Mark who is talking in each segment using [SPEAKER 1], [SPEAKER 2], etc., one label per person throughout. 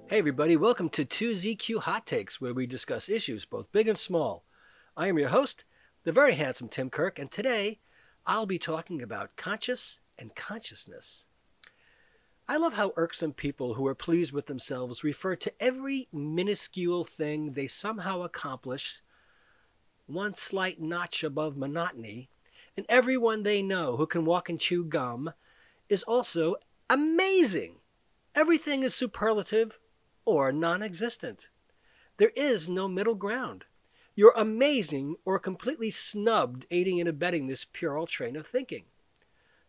[SPEAKER 1] Hey everybody, welcome to 2ZQ Hot Takes, where we discuss issues both big and small. I am your host, the very handsome Tim Kirk, and today I'll be talking about conscious and consciousness. I love how irksome people who are pleased with themselves refer to every minuscule thing they somehow accomplish, one slight notch above monotony, and everyone they know who can walk and chew gum is also amazing. Everything is superlative or non-existent. There is no middle ground. You're amazing or completely snubbed, aiding and abetting this puerile train of thinking.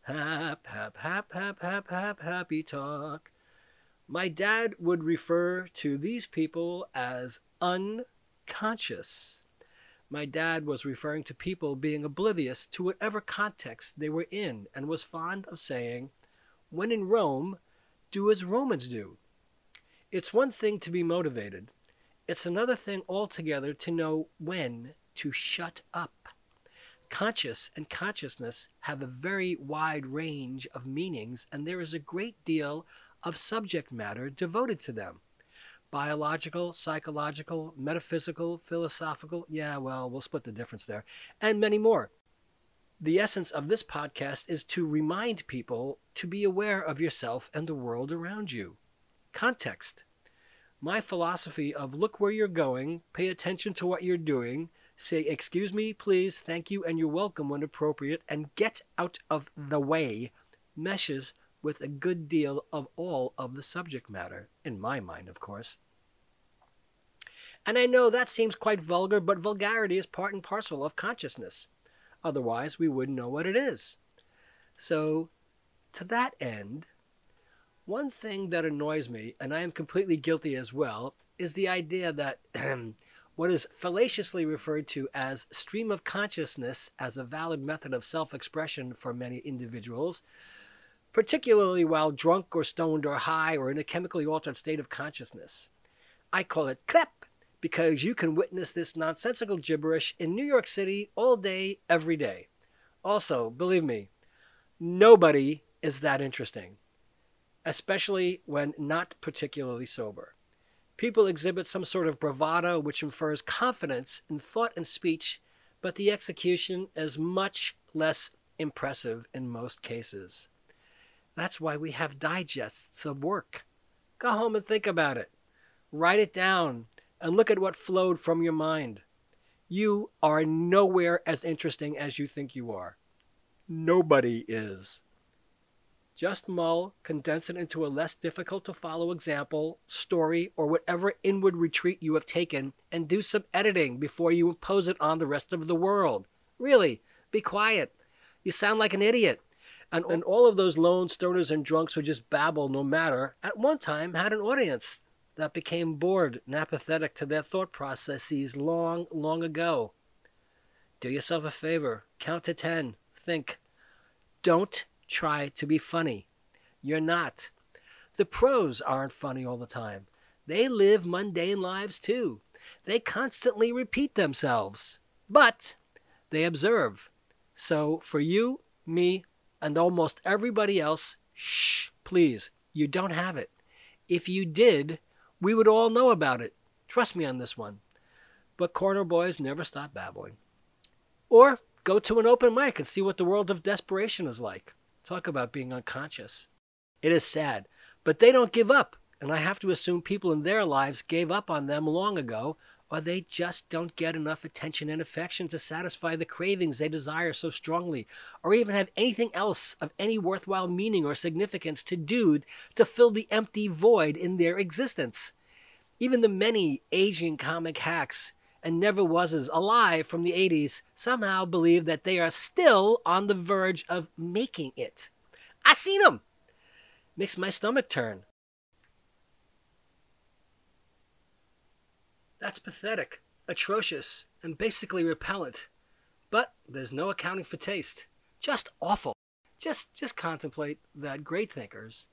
[SPEAKER 1] Happy talk. My dad would refer to these people as unconscious. My dad was referring to people being oblivious to whatever context they were in and was fond of saying, when in Rome, do as Romans do. It's one thing to be motivated. It's another thing altogether to know when to shut up. Conscious and consciousness have a very wide range of meanings, and there is a great deal of subject matter devoted to them. Biological, psychological, metaphysical, philosophical, we'll split the difference there, and many more. The essence of this podcast is to remind people to be aware of yourself and the world around you. Context. My philosophy of look where you're going, pay attention to what you're doing, say excuse me, please, thank you, and you're welcome when appropriate, and get out of the way meshes with a good deal of all of the subject matter, in my mind, of course. And I know that seems quite vulgar, but vulgarity is part and parcel of consciousness. Otherwise, we wouldn't know what it is. So, to that end, one thing that annoys me, and I am completely guilty as well, is the idea that what is fallaciously referred to as stream of consciousness as a valid method of self-expression for many individuals, particularly while drunk or stoned or high or in a chemically altered state of consciousness. I call it CLEP because you can witness this nonsensical gibberish in New York City all day, every day. Also, believe me, nobody is that interesting, especially when not particularly sober. People exhibit some sort of bravado which infers confidence in thought and speech, but the execution is much less impressive in most cases. That's why we have digests of work. Go home and think about it. Write it down and look at what flowed from your mind. You are nowhere as interesting as you think you are. Nobody is. Just mull, condense it into a less difficult to follow example, story, or whatever inward retreat you have taken, and do some editing before you impose it on the rest of the world. Really, be quiet. You sound like an idiot. And all of those lone stoners and drunks who just babble no matter, at one time had an audience that became bored and apathetic to their thought processes long, long ago. Do yourself a favor. Count to 10. Think. Don't try to be funny. You're not. The pros aren't funny all the time. They live mundane lives too. They constantly repeat themselves. But they observe. So for you, me, and almost everybody else, shh, please, you don't have it. If you did, we would all know about it. Trust me on this one. But corner boys never stop babbling. Or go to an open mic and see what the world of desperation is like. Talk about being unconscious. It is sad, but they don't give up, and I have to assume people in their lives gave up on them long ago, or they just don't get enough attention and affection to satisfy the cravings they desire so strongly, or even have anything else of any worthwhile meaning or significance to do to fill the empty void in their existence. Even the many aging comic hacks and never-wases alive from the 80s somehow believe that they are still on the verge of making it. I seen them! Makes my stomach turn. That's pathetic, atrocious, and basically repellent. But there's no accounting for taste. Just awful. Just contemplate that great thinkers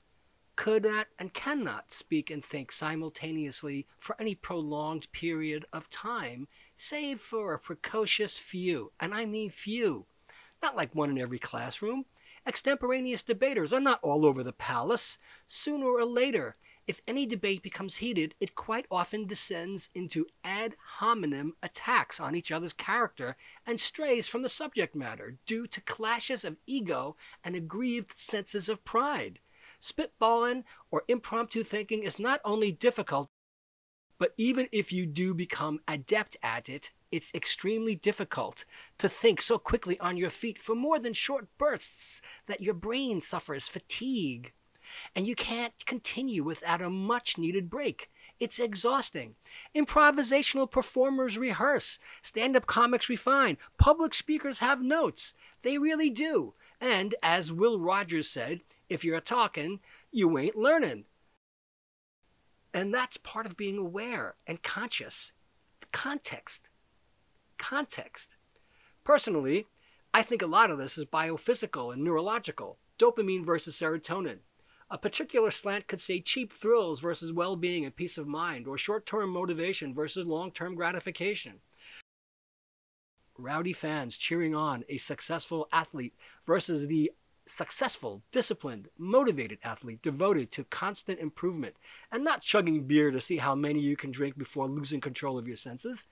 [SPEAKER 1] could not and cannot speak and think simultaneously for any prolonged period of time, save for a precocious few, and I mean few, not like one in every classroom. Extemporaneous debaters are not all over the palace. Sooner or later, if any debate becomes heated, it quite often descends into ad hominem attacks on each other's character and strays from the subject matter due to clashes of ego and aggrieved senses of pride. Spitballing or impromptu thinking is not only difficult, but even if you do become adept at it, it's extremely difficult to think so quickly on your feet for more than short bursts that your brain suffers fatigue. And you can't continue without a much-needed break. It's exhausting. Improvisational performers rehearse. Stand-up comics refine. Public speakers have notes. They really do. And as Will Rogers said, if you're talking, you ain't learning. And that's part of being aware and conscious. Context. Personally, I think a lot of this is biophysical and neurological. Dopamine versus serotonin. A particular slant could say cheap thrills versus well-being and peace of mind, or short-term motivation versus long-term gratification. Rowdy fans cheering on a successful athlete versus the successful, disciplined, motivated athlete devoted to constant improvement and not chugging beer to see how many you can drink before losing control of your senses.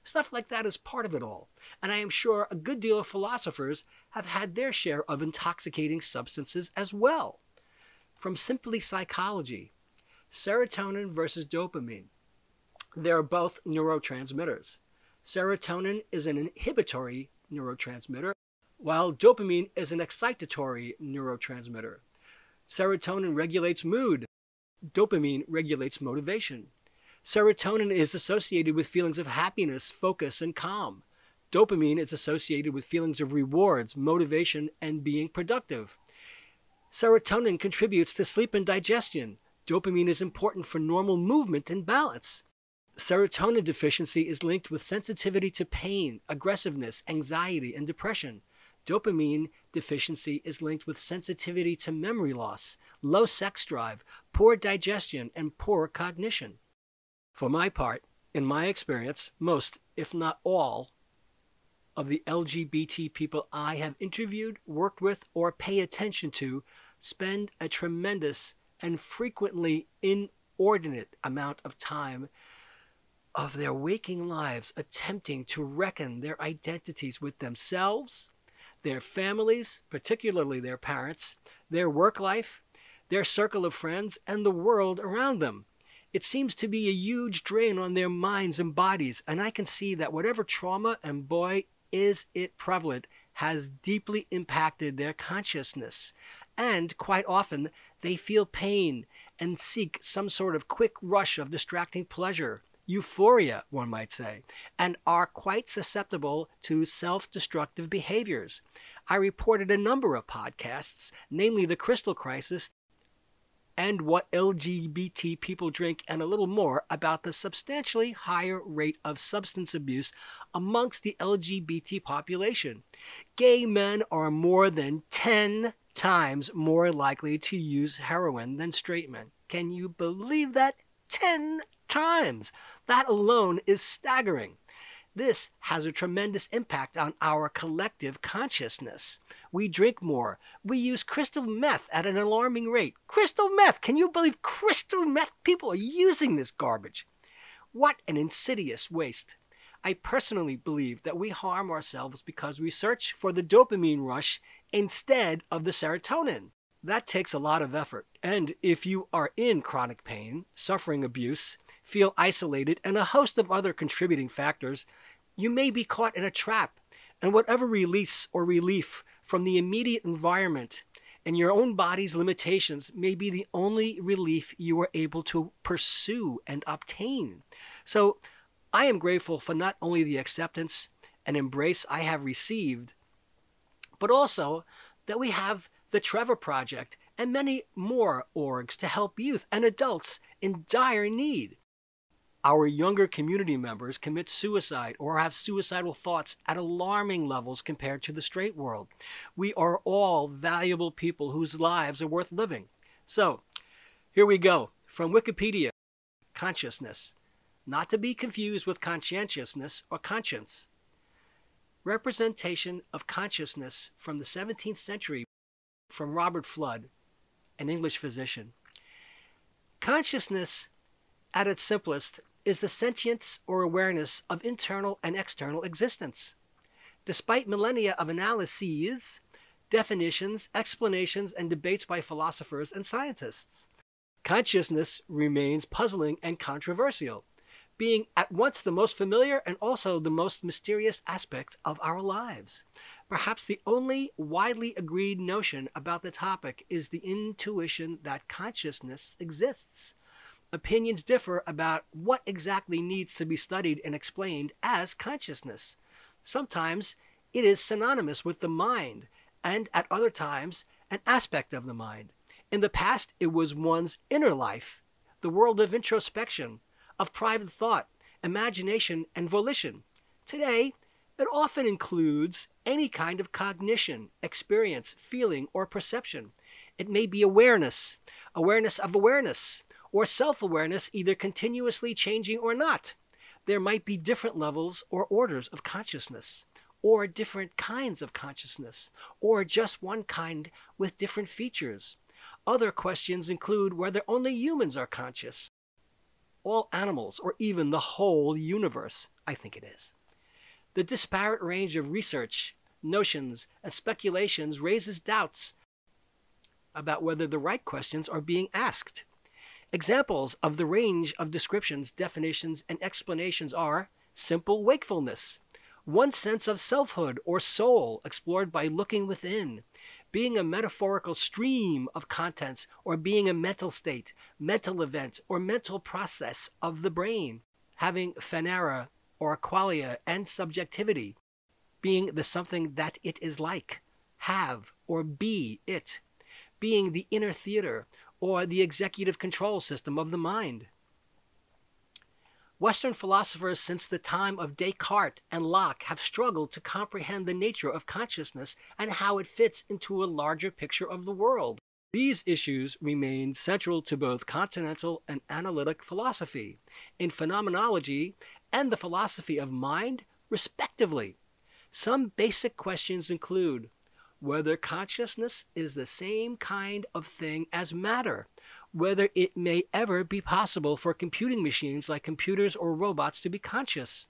[SPEAKER 1] Stuff like that is part of it all, and I am sure a good deal of philosophers have had their share of intoxicating substances as well. From simply psychology, serotonin versus dopamine. They are both neurotransmitters. Serotonin is an inhibitory neurotransmitter, while dopamine is an excitatory neurotransmitter. Serotonin regulates mood. Dopamine regulates motivation. Serotonin is associated with feelings of happiness, focus, and calm. Dopamine is associated with feelings of rewards, motivation, and being productive. Serotonin contributes to sleep and digestion. Dopamine is important for normal movement and balance. Serotonin deficiency is linked with sensitivity to pain, aggressiveness, anxiety, and depression. Dopamine deficiency is linked with sensitivity to memory loss, low sex drive, poor digestion, and poor cognition. For my part, in my experience, most, if not all, of the LGBT people I have interviewed, worked with, or pay attention to spend a tremendous and frequently inordinate amount of time of their waking lives attempting to reckon their identities with themselves, their families, particularly their parents, their work life, their circle of friends, and the world around them. It seems to be a huge drain on their minds and bodies, and I can see that whatever trauma, and boy, is it prevalent, has deeply impacted their consciousness. And quite often, they feel pain and seek some sort of quick rush of distracting pleasure, euphoria, one might say, and are quite susceptible to self-destructive behaviors. I reported a number of podcasts, namely The Crystal Crisis and What LGBT People Drink, and a little more about the substantially higher rate of substance abuse amongst the LGBT population. Gay men are more than 10 times more likely to use heroin than straight men. Can you believe that? 10 times! That alone is staggering. This has a tremendous impact on our collective consciousness. We drink more. We use crystal meth at an alarming rate. Crystal meth! Can you believe crystal meth? People are using this garbage. What an insidious waste. I personally believe that we harm ourselves because we search for the dopamine rush instead of the serotonin. That takes a lot of effort. And if you are in chronic pain, suffering abuse, feel isolated, and a host of other contributing factors, you may be caught in a trap, and whatever release or relief from the immediate environment and your own body's limitations may be the only relief you are able to pursue and obtain. So I am grateful for not only the acceptance and embrace I have received, but also that we have the Trevor Project and many more orgs to help youth and adults in dire need. Our younger community members commit suicide or have suicidal thoughts at alarming levels compared to the straight world. We are all valuable people whose lives are worth living. So, Here we go. From Wikipedia, consciousness, not to be confused with conscientiousness or conscience. Representation of consciousness from the 17th century from Robert Flood, an English physician. Consciousness, at its simplest, is the sentience or awareness of internal and external existence. Despite millennia of analyses, definitions, explanations, and debates by philosophers and scientists, consciousness remains puzzling and controversial, being at once the most familiar and also the most mysterious aspect of our lives. Perhaps the only widely agreed notion about the topic is the intuition that consciousness exists. Opinions differ about what exactly needs to be studied and explained as consciousness. Sometimes it is synonymous with the mind, and at other times an aspect of the mind. In the past, it was one's inner life, the world of introspection, of private thought, imagination, and volition. Today, it often includes any kind of cognition, experience, feeling, or perception. It may be awareness, awareness of awareness, or self-awareness, either continuously changing or not. There might be different levels or orders of consciousness, or different kinds of consciousness, or just one kind with different features. Other questions include whether only humans are conscious, all animals, or even the whole universe. I think it is. The disparate range of research, notions, and speculations raises doubts about whether the right questions are being asked. Examples of the range of descriptions, definitions, and explanations are simple wakefulness, one sense of selfhood or soul explored by looking within, being a metaphorical stream of contents, or being a mental state, mental event, or mental process of the brain, having phenomena or qualia and subjectivity, being the something that it is like, have or be it, being the inner theater or the executive control system of the mind. Western philosophers since the time of Descartes and Locke have struggled to comprehend the nature of consciousness and how it fits into a larger picture of the world. These issues remain central to both continental and analytic philosophy, in phenomenology and the philosophy of mind, respectively. Some basic questions include whether consciousness is the same kind of thing as matter, whether it may ever be possible for computing machines like computers or robots to be conscious,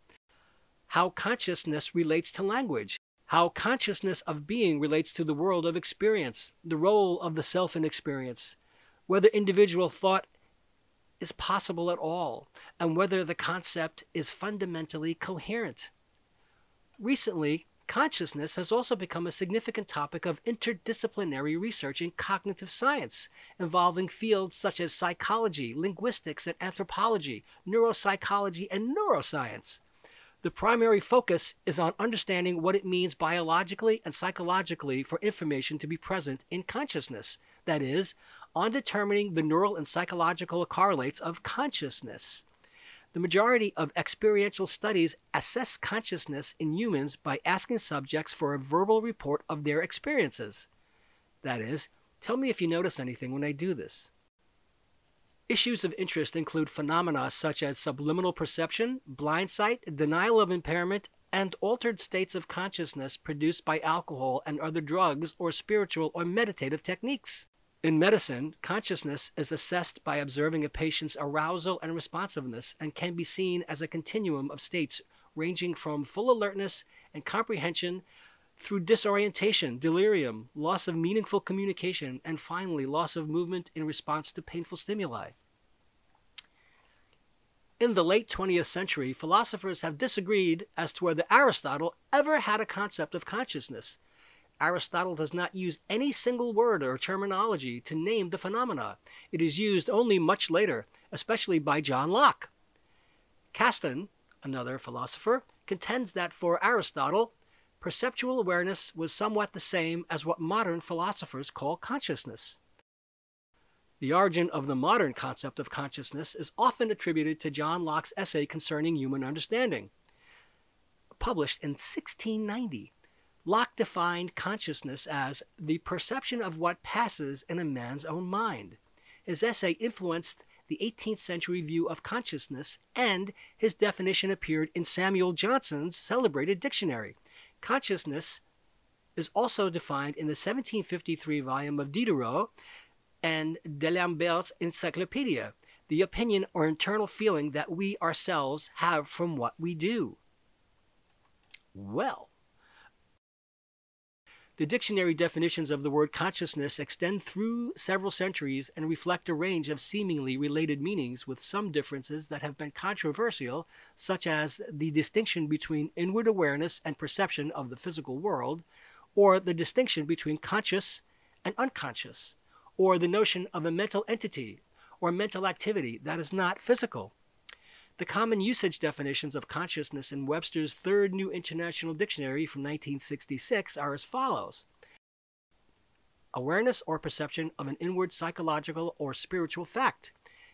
[SPEAKER 1] how consciousness relates to language, how consciousness of being relates to the world of experience, the role of the self in experience, whether individual thought is possible at all, and whether the concept is fundamentally coherent. Recently, consciousness has also become a significant topic of interdisciplinary research in cognitive science, involving fields such as psychology, linguistics and anthropology, neuropsychology, and neuroscience. The primary focus is on understanding what it means biologically and psychologically for information to be present in consciousness, that is, on determining the neural and psychological correlates of consciousness. The majority of experiential studies assess consciousness in humans by asking subjects for a verbal report of their experiences. That is, tell me if you notice anything when I do this. Issues of interest include phenomena such as subliminal perception, blind sight, denial of impairment, and altered states of consciousness produced by alcohol and other drugs or spiritual or meditative techniques. In medicine, consciousness is assessed by observing a patient's arousal and responsiveness and can be seen as a continuum of states ranging from full alertness and comprehension through disorientation, delirium, loss of meaningful communication, and finally loss of movement in response to painful stimuli. In the late 20th century, philosophers have disagreed as to whether Aristotle ever had a concept of consciousness. Aristotle does not use any single word or terminology to name the phenomena. It is used only much later, especially by John Locke. Caston, another philosopher, contends that for Aristotle, perceptual awareness was somewhat the same as what modern philosophers call consciousness. The origin of the modern concept of consciousness is often attributed to John Locke's essay concerning human understanding. Published in 1690, Locke defined consciousness as the perception of what passes in a man's own mind. His essay influenced the 18th century view of consciousness, and his definition appeared in Samuel Johnson's celebrated dictionary. Consciousness is also defined in the 1753 volume of Diderot and D'Alembert's Encyclopedia, the opinion or internal feeling that we ourselves have from what we do. Well, the dictionary definitions of the word consciousness extend through several centuries and reflect a range of seemingly related meanings, with some differences that have been controversial, such as the distinction between inward awareness and perception of the physical world, or the distinction between conscious and unconscious, or the notion of a mental entity or mental activity that is not physical. The common usage definitions of consciousness in Webster's Third New International Dictionary from 1966 are as follows: awareness or perception of an inward psychological or spiritual fact,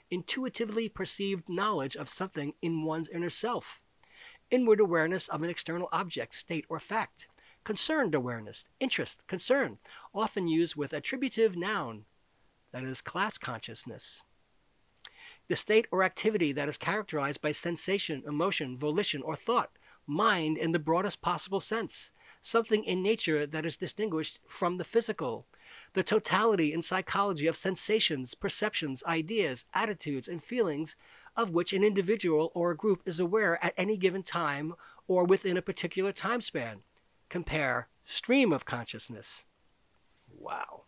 [SPEAKER 1] intuitively perceived knowledge of something in one's inner self, inward awareness of an external object, state, or fact, concerned awareness, interest, concern, often used with attributive noun, that is, class consciousness. The state or activity that is characterized by sensation, emotion, volition, or thought, mind in the broadest possible sense, something in nature that is distinguished from the physical, the totality in psychology of sensations, perceptions, ideas, attitudes, and feelings of which an individual or a group is aware at any given time or within a particular time span. Compare stream of consciousness. Wow.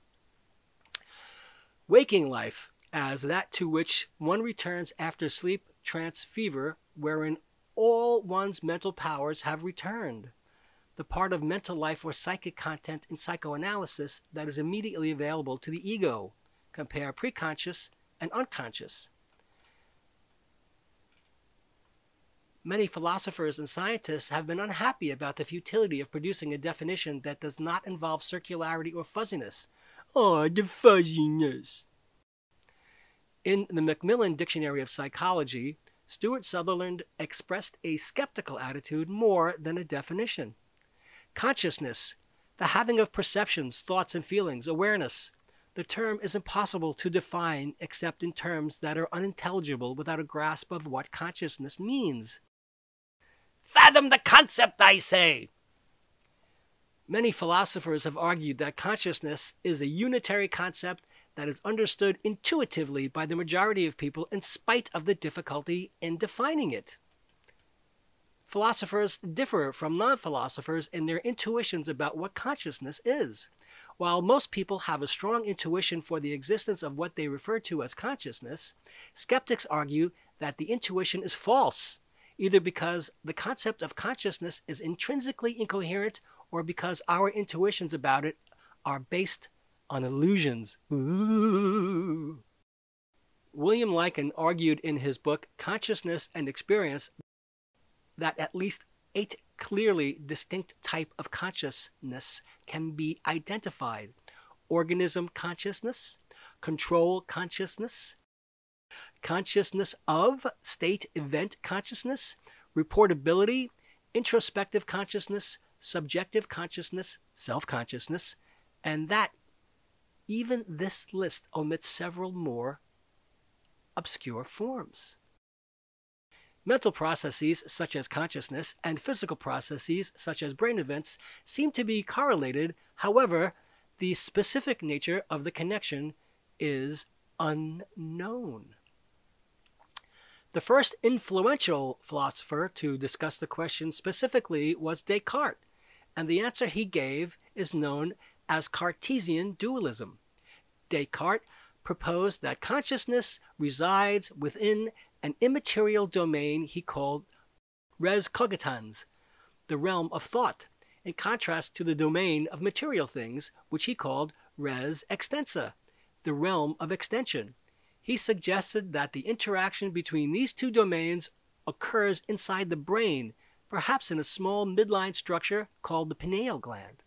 [SPEAKER 1] Waking life as that to which one returns after sleep, trance, fever, wherein all one's mental powers have returned. The part of mental life or psychic content in psychoanalysis that is immediately available to the ego. Compare preconscious and unconscious. Many philosophers and scientists have been unhappy about the futility of producing a definition that does not involve circularity or fuzziness. Oh, the fuzziness. In the Macmillan Dictionary of Psychology, Stuart Sutherland expressed a skeptical attitude more than a definition. Consciousness, the having of perceptions, thoughts, and feelings, awareness. The term is impossible to define except in terms that are unintelligible without a grasp of what consciousness means. Fathom the concept, I say! Many philosophers have argued that consciousness is a unitary concept that is understood intuitively by the majority of people in spite of the difficulty in defining it. Philosophers differ from non-philosophers in their intuitions about what consciousness is. While most people have a strong intuition for the existence of what they refer to as consciousness, skeptics argue that the intuition is false, either because the concept of consciousness is intrinsically incoherent or because our intuitions about it are based on illusions. Ooh. William Lycan argued in his book Consciousness and Experience that at least 8 clearly distinct types of consciousness can be identified: organism consciousness, control consciousness, consciousness of, state event consciousness, reportability, introspective consciousness, subjective consciousness, self-consciousness, and that even this list omits several more obscure forms. Mental processes such as consciousness and physical processes such as brain events seem to be correlated. However, the specific nature of the connection is unknown. The first influential philosopher to discuss the question specifically was Descartes, and the answer he gave is known as Cartesian dualism. Descartes proposed that consciousness resides within an immaterial domain he called res cogitans, the realm of thought, in contrast to the domain of material things, which he called res extensa, the realm of extension. He suggested that the interaction between these two domains occurs inside the brain, perhaps in a small midline structure called the pineal gland.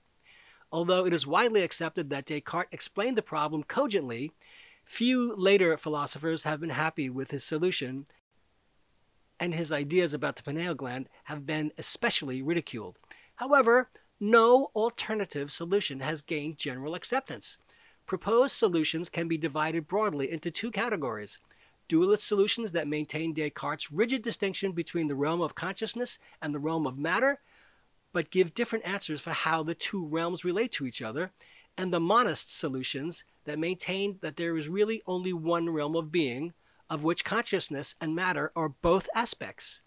[SPEAKER 1] Although it is widely accepted that Descartes explained the problem cogently, few later philosophers have been happy with his solution, and his ideas about the pineal gland have been especially ridiculed. However, no alternative solution has gained general acceptance. Proposed solutions can be divided broadly into two categories: dualist solutions that maintain Descartes' rigid distinction between the realm of consciousness and the realm of matter, but give different answers for how the two realms relate to each other, and the monist solutions that maintain that there is really only one realm of being, of which consciousness and matter are both aspects.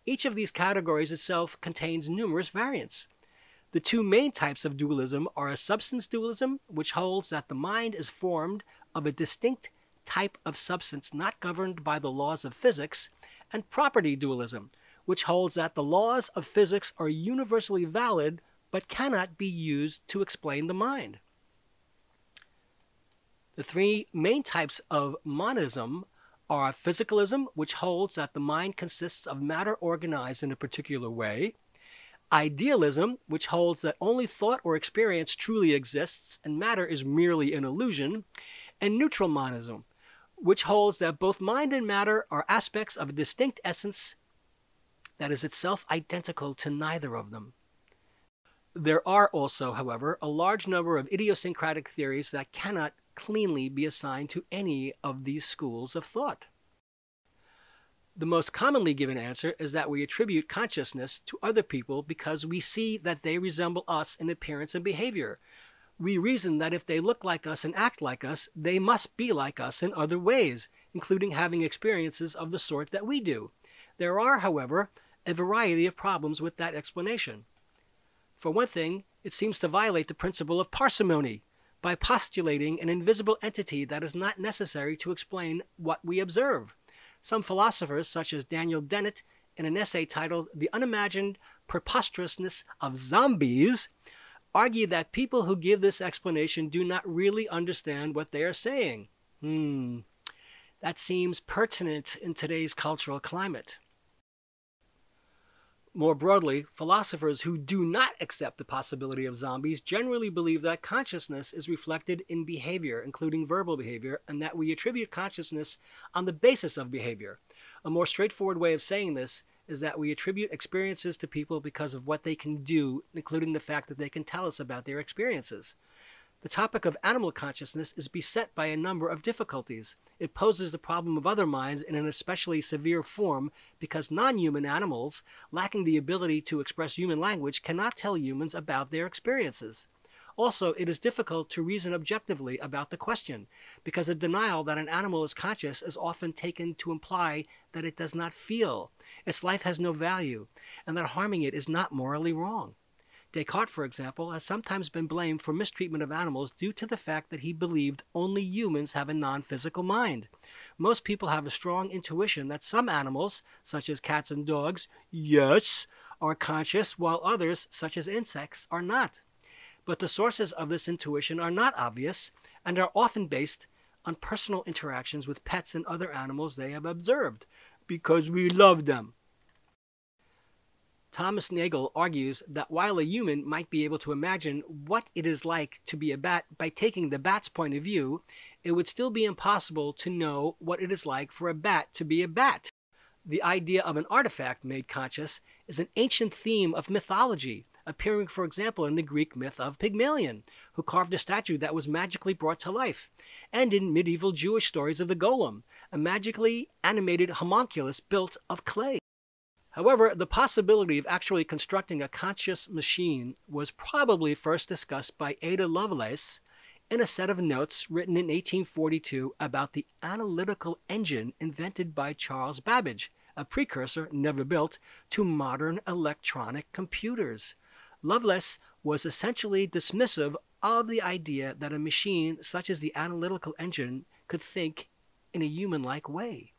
[SPEAKER 1] Each of these categories itself contains numerous variants. The two main types of dualism are a substance dualism, which holds that the mind is formed of a distinct type of substance not governed by the laws of physics, and property dualism, which holds that the laws of physics are universally valid but cannot be used to explain the mind. The three main types of monism are physicalism, which holds that the mind consists of matter organized in a particular way; idealism, which holds that only thought or experience truly exists and matter is merely an illusion; and neutral monism, which holds that both mind and matter are aspects of a distinct essence that is itself identical to neither of them. There are also, however, a large number of idiosyncratic theories that cannot cleanly be assigned to any of these schools of thought. The most commonly given answer is that we attribute consciousness to other people because we see that they resemble us in appearance and behavior. We reason that if they look like us and act like us, they must be like us in other ways, including having experiences of the sort that we do. There are, however, a variety of problems with that explanation. For one thing, it seems to violate the principle of parsimony by postulating an invisible entity that is not necessary to explain what we observe. Some philosophers, such as Daniel Dennett, in an essay titled "The Unimagined Preposterousness of Zombies," argue that people who give this explanation do not really understand what they are saying. That seems pertinent in today's cultural climate. More broadly, philosophers who do not accept the possibility of zombies generally believe that consciousness is reflected in behavior, including verbal behavior, and that we attribute consciousness on the basis of behavior. A more straightforward way of saying this is that we attribute experiences to people because of what they can do, including the fact that they can tell us about their experiences. The topic of animal consciousness is beset by a number of difficulties. It poses the problem of other minds in an especially severe form because non-human animals, lacking the ability to express human language, cannot tell humans about their experiences. Also, it is difficult to reason objectively about the question, because a denial that an animal is conscious is often taken to imply that it does not feel, its life has no value, and that harming it is not morally wrong. Descartes, for example, has sometimes been blamed for mistreatment of animals due to the fact that he believed only humans have a non-physical mind. Most people have a strong intuition that some animals, such as cats and dogs, yes, are conscious, while others, such as insects, are not. But the sources of this intuition are not obvious and are often based on personal interactions with pets and other animals they have observed, because we love them. Thomas Nagel argues that while a human might be able to imagine what it is like to be a bat by taking the bat's point of view, it would still be impossible to know what it is like for a bat to be a bat. The idea of an artifact made conscious is an ancient theme of mythology, appearing, for example, in the Greek myth of Pygmalion, who carved a statue that was magically brought to life, and in medieval Jewish stories of the golem, a magically animated homunculus built of clay. However, the possibility of actually constructing a conscious machine was probably first discussed by Ada Lovelace in a set of notes written in 1842 about the analytical engine invented by Charles Babbage, a precursor, never built, to modern electronic computers. Lovelace was essentially dismissive of the idea that a machine such as the analytical engine could think in a human-like way.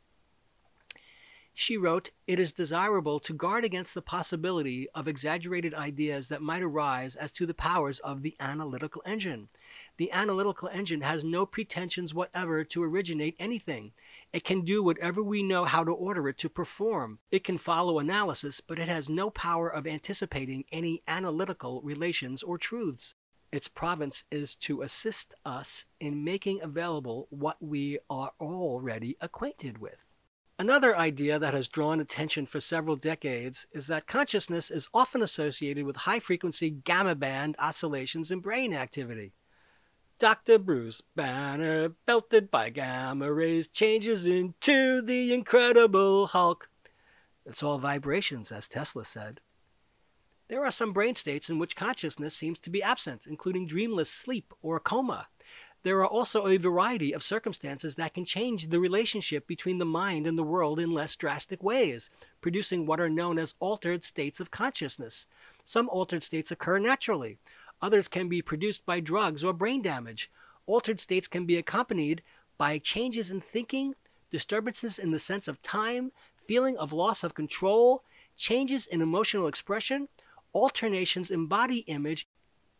[SPEAKER 1] She wrote, "It is desirable to guard against the possibility of exaggerated ideas that might arise as to the powers of the analytical engine. The analytical engine has no pretensions whatever to originate anything. It can do whatever we know how to order it to perform. It can follow analysis, but it has no power of anticipating any analytical relations or truths. Its province is to assist us in making available what we are already acquainted with." Another idea that has drawn attention for several decades is that consciousness is often associated with high-frequency gamma band oscillations in brain activity. Dr. Bruce Banner, belted by gamma rays, changes into the Incredible Hulk. It's all vibrations, as Tesla said. There are some brain states in which consciousness seems to be absent, including dreamless sleep or coma. There are also a variety of circumstances that can change the relationship between the mind and the world in less drastic ways, producing what are known as altered states of consciousness. Some altered states occur naturally. Others can be produced by drugs or brain damage. Altered states can be accompanied by changes in thinking, disturbances in the sense of time, feeling of loss of control, changes in emotional expression, alternations in body image,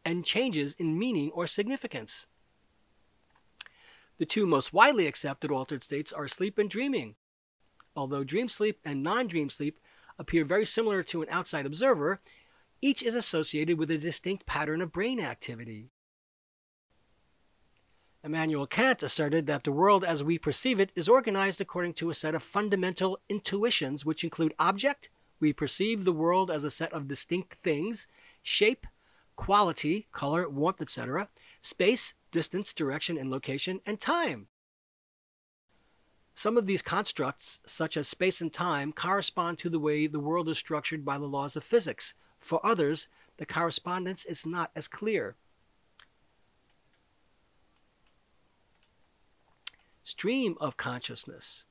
[SPEAKER 1] and changes in meaning or significance. The two most widely accepted altered states are sleep and dreaming. Although dream sleep and non-dream sleep appear very similar to an outside observer, each is associated with a distinct pattern of brain activity. Immanuel Kant asserted that the world as we perceive it is organized according to a set of fundamental intuitions which include object. We perceive the world as a set of distinct things, shape, quality, color, warmth, etc., space, distance, direction, and location, and time. Some of these constructs, such as space and time, correspond to the way the world is structured by the laws of physics. For others, the correspondence is not as clear. Stream of consciousness.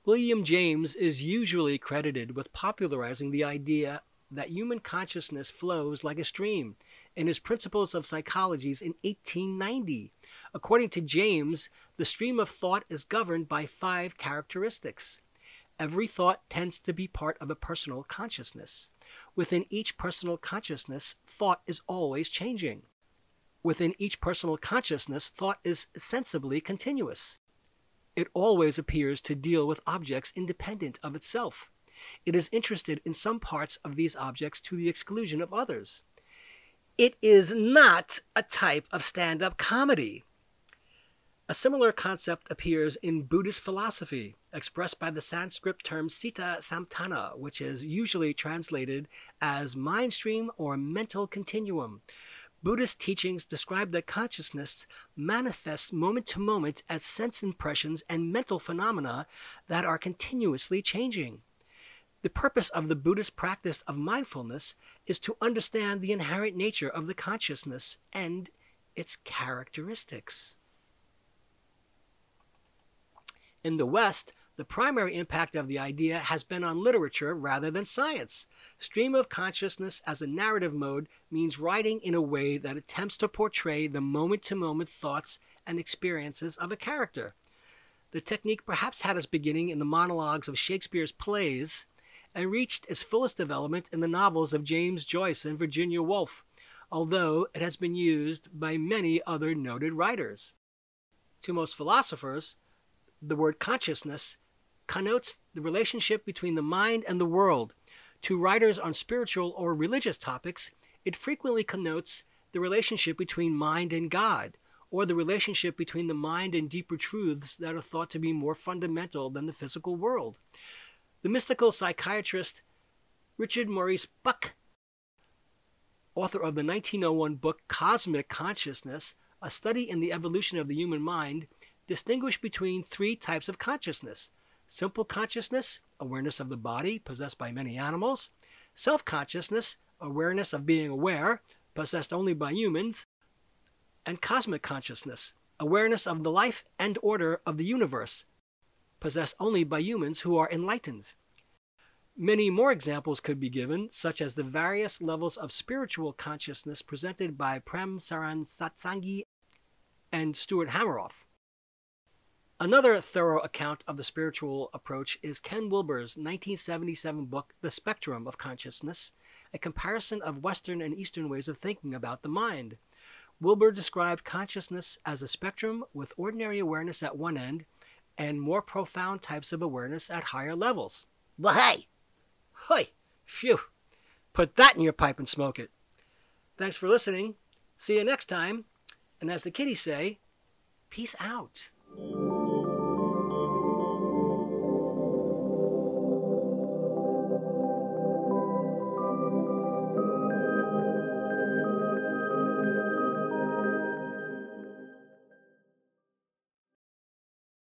[SPEAKER 1] William James is usually credited with popularizing the idea that human consciousness flows like a stream in his Principles of Psychology in 1890. According to James, the stream of thought is governed by 5 characteristics. Every thought tends to be part of a personal consciousness. Within each personal consciousness, thought is always changing. Within each personal consciousness, thought is sensibly continuous. It always appears to deal with objects independent of itself. It is interested in some parts of these objects to the exclusion of others. It is not a type of stand-up comedy. A similar concept appears in Buddhist philosophy, expressed by the Sanskrit term Sita Samtana, which is usually translated as mind stream or mental continuum. Buddhist teachings describe that consciousness manifests moment to moment as sense impressions and mental phenomena that are continuously changing. The purpose of the Buddhist practice of mindfulness is to understand the inherent nature of the consciousness and its characteristics. In the West, the primary impact of the idea has been on literature rather than science. Stream of consciousness as a narrative mode means writing in a way that attempts to portray the moment-to-moment thoughts and experiences of a character. The technique perhaps had its beginning in the monologues of Shakespeare's plays and reached its fullest development in the novels of James Joyce and Virginia Woolf, although it has been used by many other noted writers. To most philosophers, the word consciousness connotes the relationship between the mind and the world. To writers on spiritual or religious topics, it frequently connotes the relationship between mind and God, or the relationship between the mind and deeper truths that are thought to be more fundamental than the physical world. The mystical psychiatrist Richard Maurice Bucke, author of the 1901 book Cosmic Consciousness, A Study in the Evolution of the Human Mind, distinguished between 3 types of consciousness: simple consciousness, awareness of the body, possessed by many animals; self-consciousness, awareness of being aware, possessed only by humans; and cosmic consciousness, awareness of the life and order of the universe, possessed only by humans who are enlightened. Many more examples could be given, such as the various levels of spiritual consciousness presented by Prem Saran Satsangi and Stuart Hameroff. Another thorough account of the spiritual approach is Ken Wilber's 1977 book, The Spectrum of Consciousness, a comparison of Western and Eastern ways of thinking about the mind. Wilber described consciousness as a spectrum with ordinary awareness at one end and more profound types of awareness at higher levels. Well, hey! Hoi! Phew! Put that in your pipe and smoke it. Thanks for listening. See you next time. And as the kiddies say, peace out.